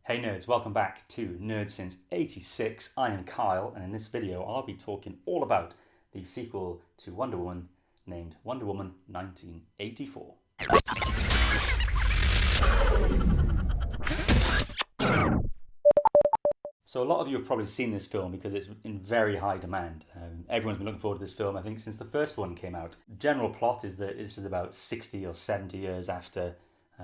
Hey nerds, welcome back to Nerd Since 86. I am Kyle, and in this video I'll be talking all about the sequel to Wonder Woman named Wonder Woman 1984. So a lot of you have probably seen this film because it's in very high demand. Everyone's been looking forward to this film, I think, since the first one came out. The general plot is that this is about 60 or 70 years after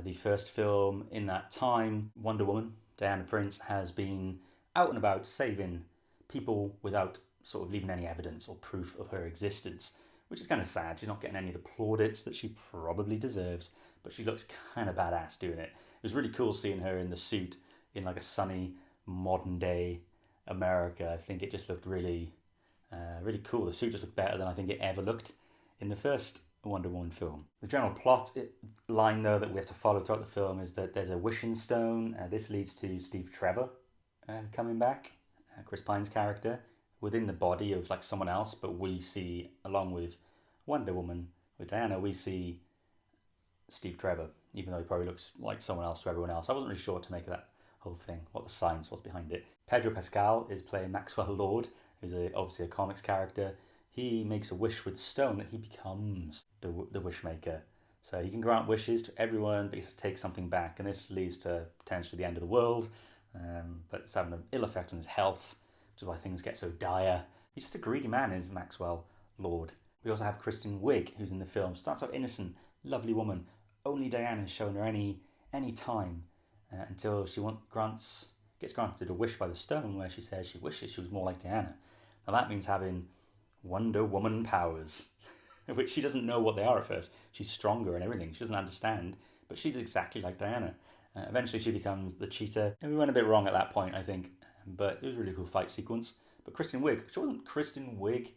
the first film. In that time, Wonder Woman, Diana Prince, has been out and about saving people without sort of leaving any evidence or proof of her existence, which is kind of sad. She's not getting any of the plaudits that she probably deserves, but she looks kind of badass doing it. It was really cool seeing her in the suit in like a sunny modern day America. I think it just looked really cool. The suit just looked better than I think it ever looked in the first Wonder Woman film. The general plot line though that we have to follow throughout the film is that there's a wishing stone. This leads to Steve Trevor coming back, Chris Pine's character, within the body of like someone else, but we see, along with Wonder Woman, with Diana, we see Steve Trevor, even though he probably looks like someone else to everyone else. I wasn't really sure what to make of that whole thing, what the science was behind it. Pedro Pascal is playing Maxwell Lord, who's obviously a comics character. He makes a wish with stone that he becomes the Wishmaker. So he can grant wishes to everyone, but he has to take something back, and this leads to potentially the end of the world, but it's having an ill effect on his health, which is why things get so dire. He's just a greedy man, is Maxwell Lord. We also have Kristen Wiig, who's in the film. Starts out innocent, lovely woman. Only Diana's shown her any time until she gets granted a wish by the stone where she says she wishes she was more like Diana. Now that means having Wonder Woman powers, which she doesn't know what they are at first. She's stronger and everything. She doesn't understand, but she's exactly like Diana. Eventually she becomes the cheetah. And we went a bit wrong at that point, I think, but it was a really cool fight sequence. But Kristen Wiig, she wasn't Kristen Wiig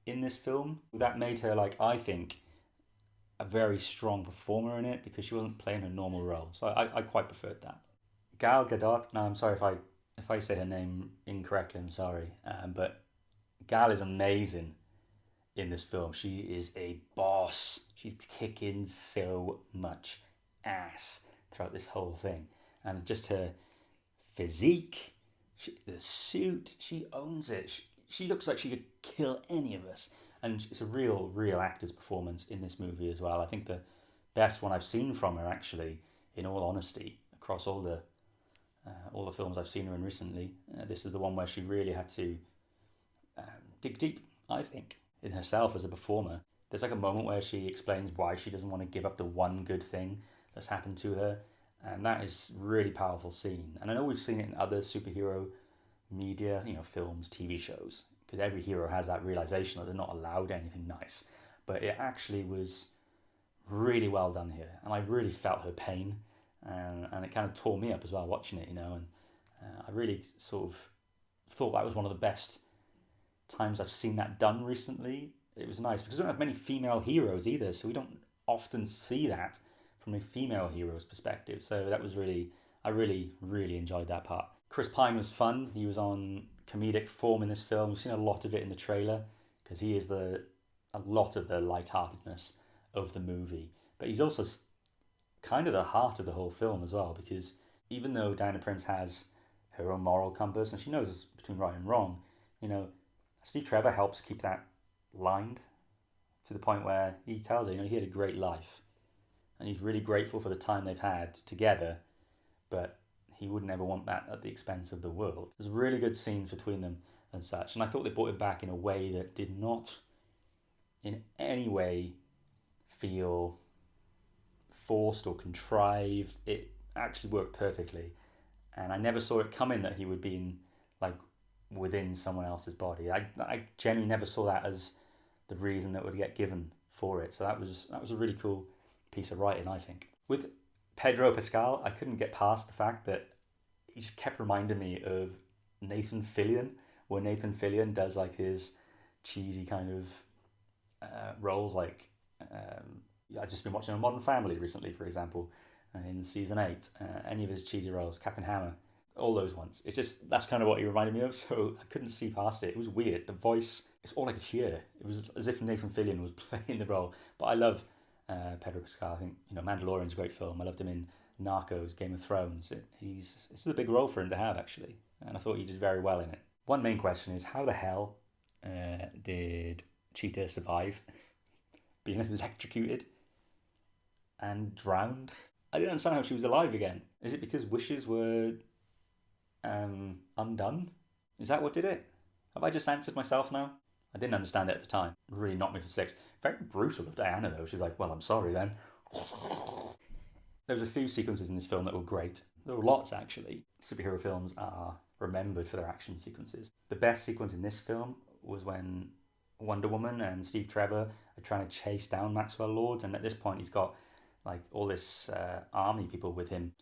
in this film. That made her, like, I think, a very strong performer in it because she wasn't playing her normal role. So I quite preferred that. Gal Gadot, now I'm sorry if I say her name incorrectly, I'm sorry, but Gal is amazing in this film. She is a boss. She's kicking so much ass throughout this whole thing. And just her physique, the suit, she owns it. She looks like she could kill any of us. And it's a real actor's performance in this movie as well. I think the best one I've seen from her, actually, in all honesty, across all the films I've seen her in recently. This is the one where she really had to dig deep, I think, in herself as a performer. There's like a moment where she explains why she doesn't want to give up the one good thing that's happened to her, and that is a really powerful scene. And I know we've seen it in other superhero media, films, TV shows, because every hero has that realization that they're not allowed anything nice. But it actually was really well done here, and I really felt her pain, and it kind of tore me up as well watching it, and I really sort of thought that was one of the best times I've seen that done recently. It was nice because we don't have many female heroes either, so we don't often see that from a female hero's perspective. So that was I really enjoyed that part. Chris Pine was fun. He was on comedic form in this film. We've seen a lot of it in the trailer because he is a lot of the lightheartedness of the movie, but he's also kind of the heart of the whole film as well, because even though Diana Prince has her own moral compass and she knows between right and wrong, Steve Trevor helps keep that lined to the point where he tells her, he had a great life and he's really grateful for the time they've had together, but he wouldn't ever want that at the expense of the world. There's really good scenes between them and such, and I thought they brought it back in a way that did not in any way feel forced or contrived. It actually worked perfectly, and I never saw it coming that he would be in, like, within someone else's body. I genuinely never saw that as the reason that would get given for it. So that was a really cool piece of writing, I think. With Pedro Pascal, I couldn't get past the fact that he just kept reminding me of Nathan Fillion, where Nathan Fillion does like his cheesy kind of roles, like I've just been watching a Modern Family recently, for example, in season 8. Any of his cheesy roles, Captain Hammer, all those ones. It's just, that's kind of what he reminded me of, so I couldn't see past it. It was weird. The voice, it's all I could hear. It was as if Nathan Fillion was playing the role. But I love Pedro Pascal. I think, Mandalorian's a great film. I loved him in Narcos, Game of Thrones. This is a big role for him to have, actually, and I thought he did very well in it. One main question is, how the hell did Cheetah survive being electrocuted and drowned? I didn't understand how she was alive again. Is it because wishes were undone? Is that what did it? Have I just answered myself now? I didn't understand it at the time. It really knocked me for six. Very brutal of Diana, though. She's like, well, I'm sorry then. There was a few sequences in this film that were great. There were lots, actually. Superhero films are remembered for their action sequences. The best sequence in this film was when Wonder Woman and Steve Trevor are trying to chase down Maxwell Lord, and at this point he's got like all this army people with him.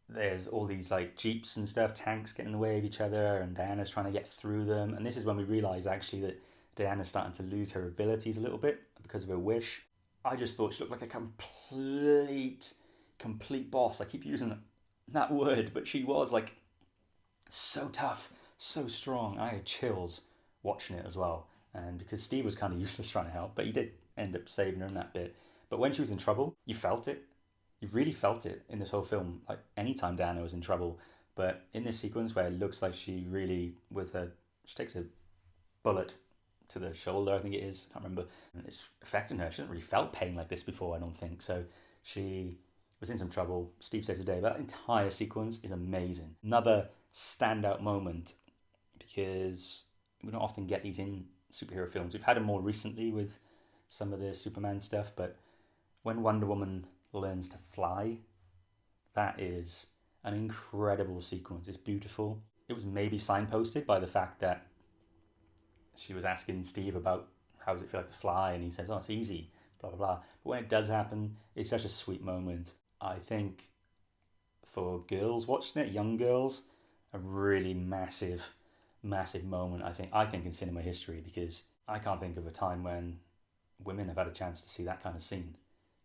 There's all these like jeeps and stuff, tanks getting in the way of each other, and Diana's trying to get through them. And this is when we realise actually that Diana's starting to lose her abilities a little bit because of her wish. I just thought she looked like a complete boss. I keep using that word, but she was like so tough, so strong. I had chills watching it as well. And because Steve was kind of useless trying to help, but he did end up saving her in that bit. But when she was in trouble, you felt it. You really felt it in this whole film. Like anytime Diana was in trouble, but in this sequence where it looks like she really, she takes a bullet to the shoulder, I think it is. I can't remember. And it's affecting her. She hasn't really felt pain like this before, I don't think. So she was in some trouble. Steve saves the day. But that entire sequence is amazing. Another standout moment, because we don't often get these in superhero films. We've had them more recently with some of the Superman stuff, but when Wonder Woman learns to fly, that is an incredible sequence. It's beautiful. It was maybe signposted by the fact that she was asking Steve about how does it feel like to fly, and he says, oh, it's easy, blah, blah, blah. But when it does happen, it's such a sweet moment. I think for girls watching it, young girls, a really massive moment, I think in cinema history, because I can't think of a time when women have had a chance to see that kind of scene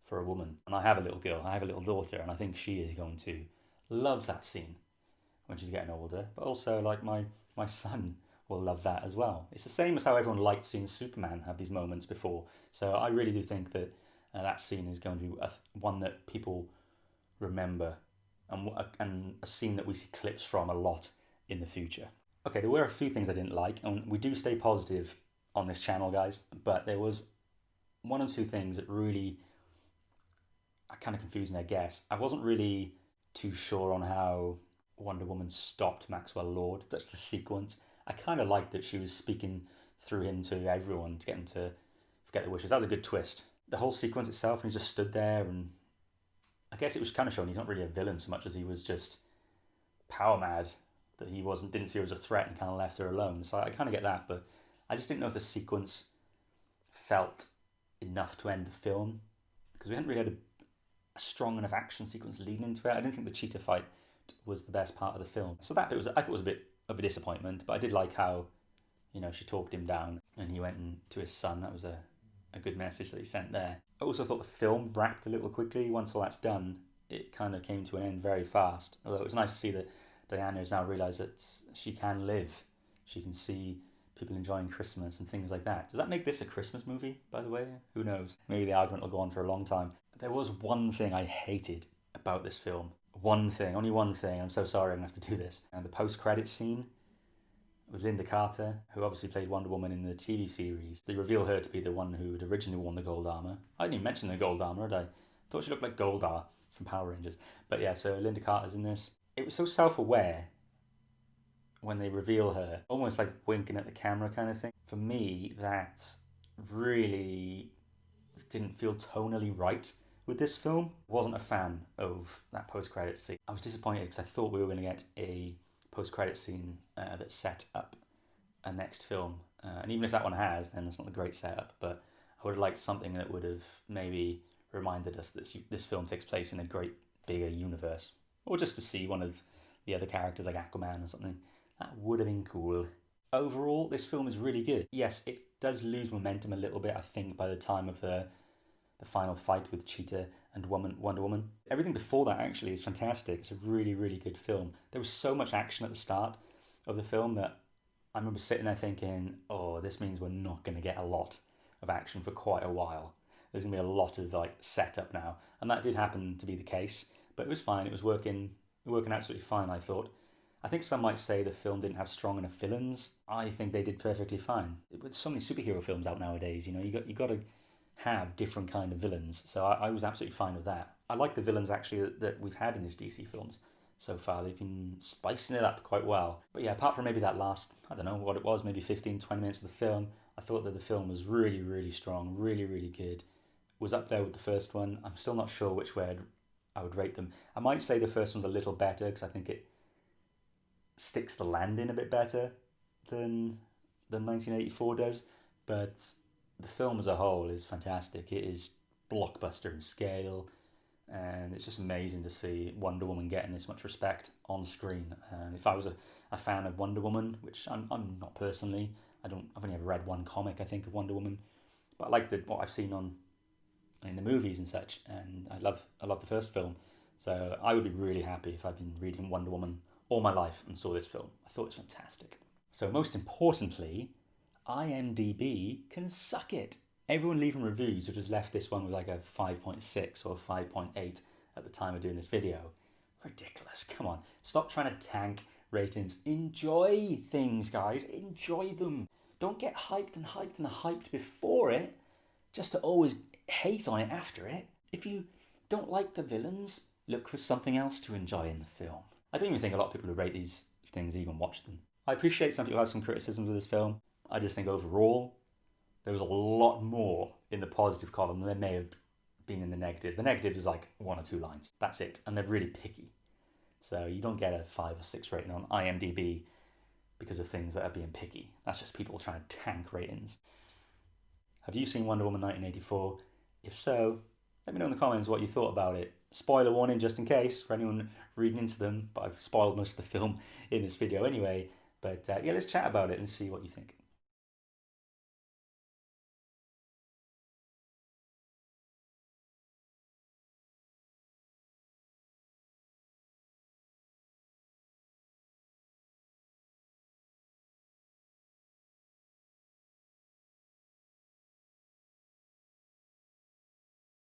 for a woman. And I have a little girl, I have a little daughter, and I think she is going to love that scene when she's getting older. But also, like, my son will love that as well. It's the same as how everyone liked seeing Superman have these moments before. So I really do think that that scene is going to be one that people remember, and a scene that we see clips from a lot in the future. Okay, there were a few things I didn't like, and we do stay positive on this channel, guys, but there was one or two things that really kind of confused me, I guess. I wasn't really too sure on how Wonder Woman stopped Maxwell Lord. That's the sequence. I kind of liked that she was speaking through him to everyone to get him to forget their wishes. That was a good twist. The whole sequence itself, and he just stood there, and I guess it was kind of showing he's not really a villain so much as he was just power mad, that he didn't see her as a threat and kind of left her alone. So I kind of get that, but I just didn't know if the sequence felt enough to end the film, because we hadn't really had a strong enough action sequence leading into it. I didn't think the cheetah fight was the best part of the film. So that bit I thought was a bit of a disappointment, but I did like how, she talked him down and he went to his son. That was a good message that he sent there. I also thought the film wrapped a little quickly. Once all that's done, it kind of came to an end very fast. Although it was nice to see that Diana has now realised that she can live. She can see people enjoying Christmas and things like that. Does that make this a Christmas movie, by the way? Who knows? Maybe the argument will go on for a long time. There was one thing I hated about this film. One thing, only one thing. I'm so sorry I'm going to have to do this. And the post-credits scene with Linda Carter, who obviously played Wonder Woman in the TV series. They reveal her to be the one who had originally worn the gold armour. I didn't even mention the gold armour, did I? Thought she looked like Goldar from Power Rangers. But yeah, so Linda Carter's in this. It was so self-aware when they reveal her, almost like winking at the camera kind of thing. For me, that really didn't feel tonally right with this film. Wasn't a fan of that post-credit scene. I was disappointed because I thought we were going to get a post-credit scene that set up a next film. And even if that one has, then it's not a great setup, but I would have liked something that would have maybe reminded us that this film takes place in a great bigger universe. Or just to see one of the other characters like Aquaman or something. That would have been cool. Overall, this film is really good. Yes, it does lose momentum a little bit, I think, by the time of the final fight with Cheetah and Wonder Woman. Everything before that actually is fantastic. It's a really, really good film. There was so much action at the start of the film that I remember sitting there thinking, oh, this means we're not going to get a lot of action for quite a while. there's going to be a lot of like setup now. And that did happen to be the case, but it was fine. It was working absolutely fine, I thought. I think some might say the film didn't have strong enough villains. I think they did perfectly fine. With so many superhero films out nowadays, you got to have different kind of villains. So I was absolutely fine with that. I like the villains actually that we've had in these DC films so far. They've been spicing it up quite well. But yeah, apart from maybe that last, I don't know what it was, maybe 15, 20 minutes of the film, I thought that the film was really, really strong, really, really good. It was up there with the first one. I'm still not sure which way I would rate them. I might say the first one's a little better because I think it sticks the landing a bit better than 1984 does. But the film as a whole is fantastic. It is blockbuster in scale, and it's just amazing to see Wonder Woman getting this much respect on screen. If I was a fan of Wonder Woman, which I'm not personally, I've only ever read one comic, I think, of Wonder Woman, but I like what I've seen in the movies and such, and I love the first film. So I would be really happy if I'd been reading Wonder Woman all my life and saw this film. I thought it was fantastic. So most importantly, IMDb can suck it. Everyone leaving reviews have just left this one with like a 5.6 or 5.8 at the time of doing this video. Ridiculous. Come on. Stop trying to tank ratings. Enjoy things, guys. Enjoy them. Don't get hyped and hyped and hyped before it just to always hate on it after it. If you don't like the villains, look for something else to enjoy in the film. I don't even think a lot of people who rate these things even watch them. I appreciate some people have some criticisms of this film. I just think overall, there was a lot more in the positive column than there may have been in the negative. The negative is like 1 or 2 lines. That's it. And they're really picky. So you don't get a 5 or 6 rating on IMDb because of things that are being picky. That's just people trying to tank ratings. Have you seen Wonder Woman 1984? If so, let me know in the comments what you thought about it. Spoiler warning just in case for anyone reading into them, but I've spoiled most of the film in this video anyway. But yeah, let's chat about it and see what you think.